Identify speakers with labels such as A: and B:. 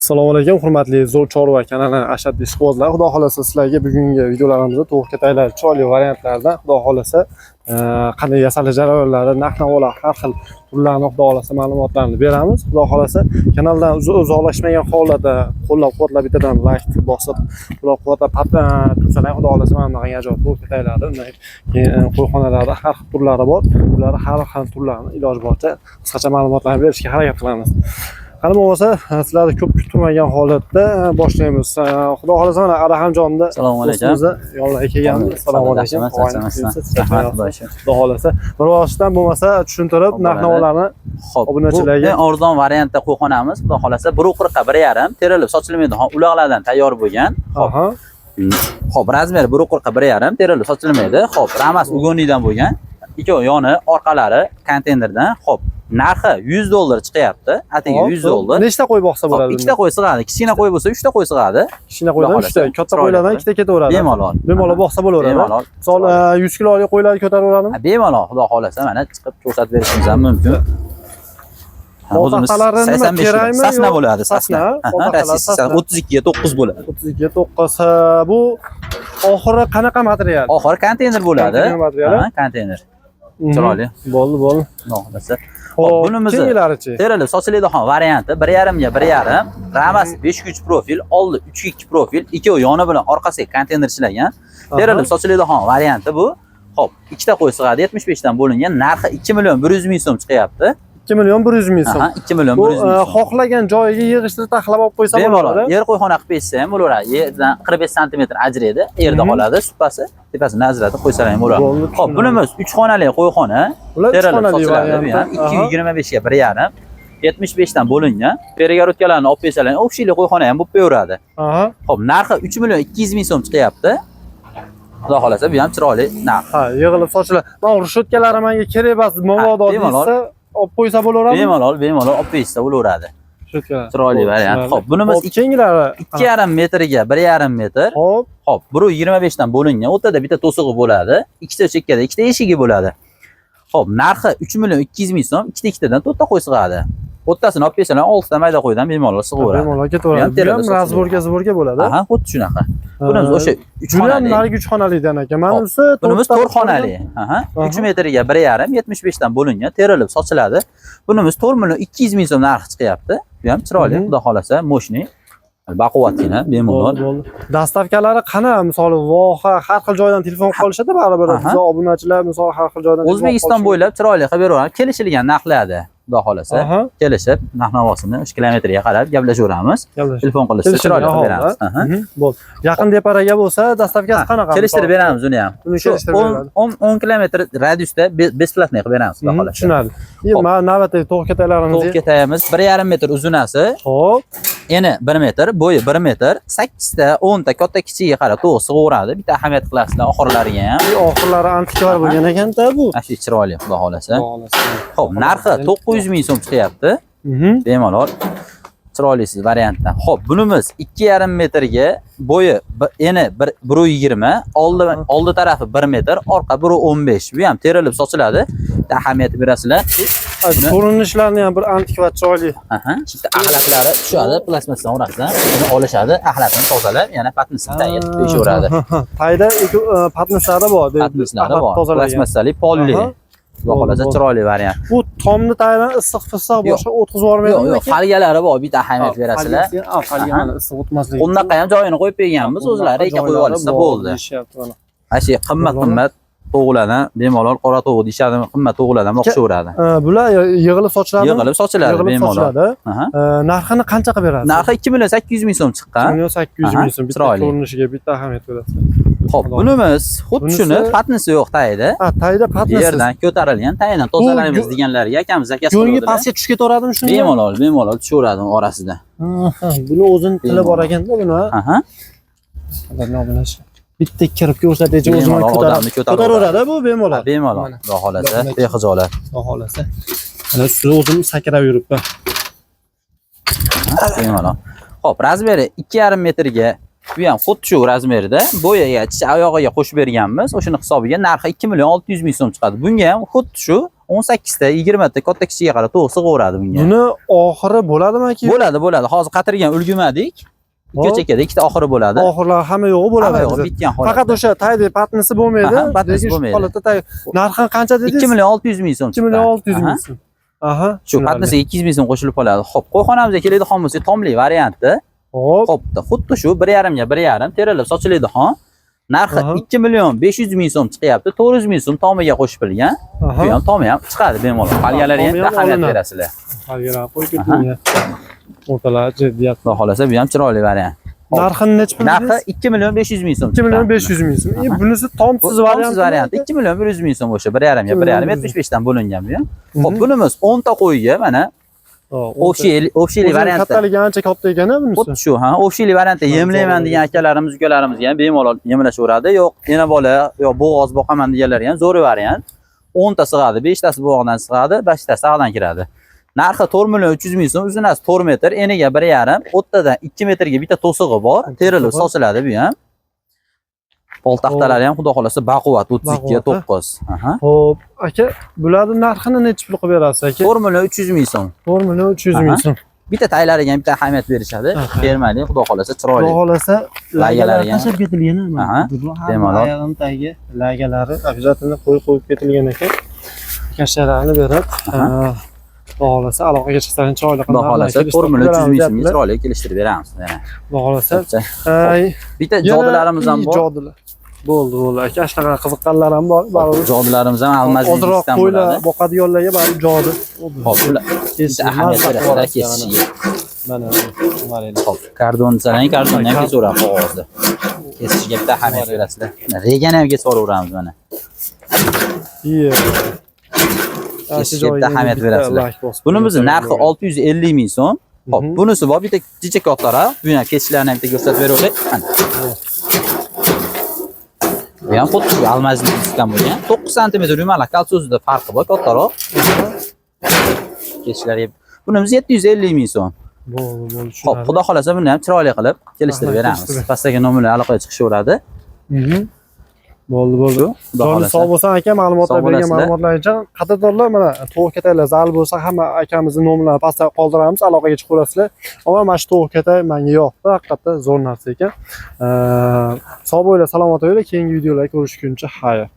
A: Assalomu alaykum, hurmatli Zo'r Chorva kanali ashaddiy ishqibozlar. Xudo xolasa sizlarga bugungi videolarimizda to'g'ri ketaylar chiroyli variantlardan xudo xolasa qanday yasalish jarayonlari, narx-navolar, har xil turlarni xudo xolasa ma'lumotlarni beramiz. Xudo xolasa kanaldan uzoqlashmagan holda qo'llab-quvvatlab bittadan like bosib, qo'llab-quvvatlab tursalar xudo xolasa mana bunaqangi ajoyib to'g'ri ketaylar. Undan keyin qo'yxonalarda har xil turlari bor. Ular har xil turlarni iloji boricha qisqacha ma'lumotlarni berishga harakat qilamiz. Qani bo'lsa, sizlarni ko'p kutmagan holatda boshlaymiz. Xudo xolasa mana Adahamjonda
B: assalomu alaykum.
A: Yonlarga kelganmiz. Assalomu alaykum. Xudo xolasa bir vositadan bo'lmasa tushuntirib, narx-navolarni obunachilarga
B: arzon variantda qo'yxonamiz. Xudo xolasa 1.40 ga 1.5 terilib sochilmaydi. Uloqlardan tayyor bo'lgan. Xo'p, razmeri 1.40 ga 1.5 terilib sochilmaydi. Xo'p, ramas ugoniydan bo'lgan. Ikkovi yoni, orqalari konteynerdan. Xo'p, narxi $100 chiqyapti. Atigi $100.
A: Nechta qo'y boqsa bo'ladi?
B: Ikkita qo'y sig'adi. Kichkina qo'y bo'lsa 3 ta qo'y sig'adi.
A: Kichkina qo'ydan 3 ta, katta qo'ylardan 2 ta ketaveradi. Bemalol boqsa bo'laveradi.
B: Bemalol.
A: Misol 100 kilolik qo'ylarni ko'taraveradimi?
B: Bemalol, xudo xolasa mana chiqib ko'rsatib berishimiz ham mumkin. O'zimiz 85 sasna bo'ladi, sasna. 32 ga 9 bo'ladi. 32
A: ga 9. Bu oxiri qanaqa material?
B: Oxiri konteyner bo'ladi. Konteyner. Chiroyli.
A: Bo'ldi.
B: Xudo xolasa. Bunimiz terilib sochiladigan varianti 1.5 ga 1.5, ramas 5 profil, oldi 3.2 profil, ikkovi yoni bilan orqasiga konteyner ishlagan. Terilib sochiladigan varianti bu. Xo'p, ikkita qo'y sig'adi, 75 dan bo'lingan, narxi 2.100 ming so'm chiqyapti. 2.100 ming so'm. 2.100 ming.
A: Xohlagan joyiga yig'ishtirib taxlab olib qo'ysa
B: bo'ladi. Yer qo'yxona qilib bersa ham bo'laveradi. Yerdan 45 sm ajraydi, yerda qoladi, supasi, tepasini ajratib qo'ysalar ham bo'ladi. Xo'p, bunimiz 3 xonali qo'yxona. Terilib sochiladi ham 225 ga 1.5, 75 dan bo'lingan. Peregarotkalarni olib bersalar, общий qo'yxona ham bo'lib qo'yaveradi. Xo'p, narxi 3.200 ming so'm chiqyapti. Xudo xolasa bu ham chiroyli narx.
A: Yig'ilib sochiladi. Mana rushotkalarim menga kerak emas, mobodo desa olib qo'ysa bo'laveradimi?
B: Bemalol olib qo'ysa bo'laveradi. Chiroyli variant. Xo'p, bunimiz
A: kengilari
B: 2.5 metrga 1.5 metr. Xo'p, 1.25 dan bo'lingan. O'rtada bitta to'sig'i bo'ladi. Ikkita chekkada ikkita eshigi bo'ladi. Xo'p, narxi 3.200 ming so'm, ikkitadan 4 ta qo'y sig'adi. O'rtasini olib kelsalar 6 ta mayda qo'ydan bemalol sig'averadi.
A: Bemalol ketaveradi. Bu ham razborga bo'ladi.
B: Aha, xuddi shunaqa. Bunimiz o'sha 3 xonali.
A: Narigi 3 xonalidan aka. Menimsa
B: bunimiz 4 xonali. Aha, 3 metrga 1.5, 75 dan bo'lingan, terilib sochiladi. Bunimiz 4.200 ming so'm narxi chiqyapti. Bu ham chiroyli, xudo xolasa, mo'shni. Baquvvatgina, bemalol.
A: Dastavkalari qana? Misol voha har xil joydan telefon qilishadi baribir. Biz obunachilar misol har xil joydan
B: O'zbekiston bo'ylab chiroyli qilib beraveramiz. Kelishilgan narxlarda. Xudo xolasa, kelishib, narx-navosini 3 kilometrga qarab gaplashaveramiz. Telefon qilishsa chiroyli qilib beramiz.
A: Bo'ldi. Yaqin deparaga bo'lsa, dastavkasi qanaqa?
B: Kelishtirib beramiz uni ham. 10 kilometr radiusda besplatniy qilib beramiz, xudo xolasa.
A: Tushunadi. Mana navbatdagi to'g'ri ketaylarimiz.
B: To'g'ri ketaymiz. 1.5 metr uzunasi.
A: Xo'p.
B: Eni 1 metr, bo'yi 1 metr, 8 ta, 10 ta katta kichigiga qarab to'g'ri sig'averadi. Bitta ahamiyat qilasizlar oxirlariga ham.
A: Oxirlari antikvar bo'lgan ekan-da bu.
B: Mana shu chiroyli, xudo xolasa. Xo'p, narxi 900 ming so'm chiqyapti. Bemalol. Chiroylisiz variantdan. Xo'p, bunimiz 2.5 metrga, bo'yi eni 1.20, oldi tarafi 1 metr, orqa 1.15. Bu ham terilib sochiladi. Ahamiyat berasizlar.
A: Ko'rinishlarni ham bir antikva chiroyli.
B: Bitta axlatlari tushadi, plasmasdan urasiz. Buni olishadi, axlatini tozalab, yana patnisini tayyor qilib qo'yishaveradi.
A: Tayda patnislari bor,
B: patnislari bor. Plasmasali polli. Xudo xolasa chiroyli variant.
A: Bu tomni taydan issiq-fissiq boshqa o'tkazib yubormaydimi?
B: Yo'q, falgalari bor, bitta ahamiyat berasizlar.
A: Falga issiq o'tmasligi.
B: Unaqa ham joyini qo'yib berganmiz, o'zlari eka qo'yib olsa bo'ldi. Mana shu qimmat to'g'lardan bemalol qora to'g'ri deyishadi, qimmat to'g'lardan boqishaveradi.
A: Bular yig'ilib sochiladi.
B: Yig'ilib sochiladi bemalol.
A: Narxini qancha qilib berasiz?
B: Narxi 2.800 ming so'm chiqqan.
A: 2.800 ming so'm. Bitta ko'rinishiga bitta ahamiyat berasiz.
B: Xo'p, bunimiz xuddi shuni patnisi yo'q tayda.
A: Tayda patnisi.
B: Yerdan ko'tarilgan, taydan tozalaymiz deganlarga akamiz zakaz qildi.
A: Yo'lga pastga tushib ketaveradimi shunga?
B: Bemalol tushaveradi orasida.
A: Buni o'zini tili bor ekanda buni. Bitta kirib ko'rsatuvchi o'zini ko'taraveradi bu bemalol.
B: Bemalol. Xudo xolasa, bexijolat.
A: Xudo xolasa. Mana ustida o'zim sakrab yuribman.
B: Bemalol. Xo'p, razmeri 2.5 metrga, bu ham xuddi shu razmerda, bo'yiga, oyog'iga qo'shib berganmiz. O'shini hisobiga narxi 2.600 ming so'm chiqadi. Bunga ham xuddi shu 18 ta, 20 ta katta kichigiga qarab to'g'ri sig'averadi bunga.
A: Buni oxiri bo'ladimi aka?
B: Bo'ladi. Hozir qatirgan ulgumadik. Ikki chekada ikkita oxiri bo'ladi.
A: Oxirlar hamma yo'g'i bo'ladi.
B: Hamma yo'g'i bitgan holat.
A: Faqat o'sha taydi patnisi bo'lmaydi.
B: Patnisi bo'lmaydi.
A: Holatda narxi qancha dedingiz?
B: 2 million 600 ming so'm.
A: 2 million 600 ming so'm. Aha.
B: Shu patnisiga 200 ming so'm qo'shilib qoladi. Xo'p, qo'yxonamizga keladigan bo'lsa, tomli variantda.
A: Hop.
B: Xo'pda, xuddi shu 1,5 ga 1,5 terilib sochilaydigan. Narxi 2 million 500 ming so'm chiqyapti. 400 ming so'm tomiga qo'shib qo'yilgan. Bu ham tomi ham chiqadi bemalol. Qolganlari ham ahamiyat berasizlar.
A: Qolganlar qo'yib keting. O'rtalar jiddiyat.
B: Xudo xolasa bu ham chiroyli variant.
A: Narxini necha pul?
B: Narxi 2 million 500 ming so'm.
A: 2 million 500 ming so'm. Bunisi tomsiz variant.
B: 2 million 100 ming so'm o'sha 1,5 ga 1,5 75 dan bo'lingan bu ham. Xo'p, bunimiz 10 ta qo'yga mana общий variantda.
A: Kattaligi ancha katta ekan bunisi.
B: Xuddi shu, ha, общий variantda yemlayman degan akalarimiz, ukalarimiz ham bemalol yemlashaveradi. Yo'q, yana bola, yo bo'g'oz boqaman deganlar ham zo'r variant. 10 ta sig'adi, 5 tasi bo'g'dan sig'adi, 5 tasi ag'dan kiradi. Narxi 4 million 300 ming so'm, uzunasi 4 metr, eniga 1,5, o'rtadan 2 metrga bitta to'sig'i bor, terilib sochiladi bu ham. Pol taxtalari ham xudo xolasa baquvvat 32 9. Aha.
A: Xo'p, aka, bularning narxini necha pul qilib berasiz aka?
B: 4 million 300 ming so'm.
A: 4 million 300 ming so'm.
B: Bitta taylariga ham bitta ahamiyat berishadi. Bermaydi, xudo xolasa chiroyli.
A: Xudo xolasa
B: lagalari ham
A: tashlab ketilgan.
B: Aha. Bemalol.
A: Ayog'im tagiga lagalari обязательно qo'yib ketilgan ekan. Kashalarni berib, xudo xolasa aloqaga chiqsangiz chiroyli qilib.
B: Xudo xolasa 4 million 300 ming so'mga chiroyli kelishtirib beramiz mana.
A: Xudo xolasa.
B: Bitta jodilarimiz ham bor.
A: Jodilar. Bo'ldi. Aka, shunaqa qiziqqanlar ham bor. Baribir
B: jodilarimiz ham almazlikdan
A: qo'ylar boqadiganlarga baribir jodi.
B: Hop, ular ahamiyat beradi kesishiga.
A: Mana
B: hop, kardon salang, kardonni ham kesaveramiz qog'ozda. Kesishiga bitta ahamiyat berasizlar. Regani ham kesaveramiz mana. Kesishiga bitta ahamiyat berasizlar. Bunimizni narxi 650 ming so'm. Hop, bunisi bor, bitta jicha kattaroq. Buni ham kesishlarni ham bitta ko'rsatib beraverdik. Bu ham xuddi almazlik diskan bo'lgan. 9 sm yumaloq kalsiyozda farqi bor, kattaroq. Kesishlarga bunimiz 750 ming so'm.
A: Bo'ldi.
B: Xo'p, xudo xolasa buni ham chiroyli qilib kelishtirib beramiz. Pastdagi nomerlar aloqaga chiqishaveradi.
A: Bo'ldi. Xudo sog' bo'lsin aka, ma'lumotlar bergan ma'lumotlar uchun. Qadrdonlar, mana to'g'ri kataylar zal bo'lsa, hamma akamizni nomerlarini pastda qoldiramiz, aloqaga chiqaverasizlar. Mana shu to'g'ri katay menga yoqdi, haqiqatda zo'r narsa ekan. Sog' bo'linglar, salomat bo'linglar. Keyingi videolarda ko'rishguncha xayr.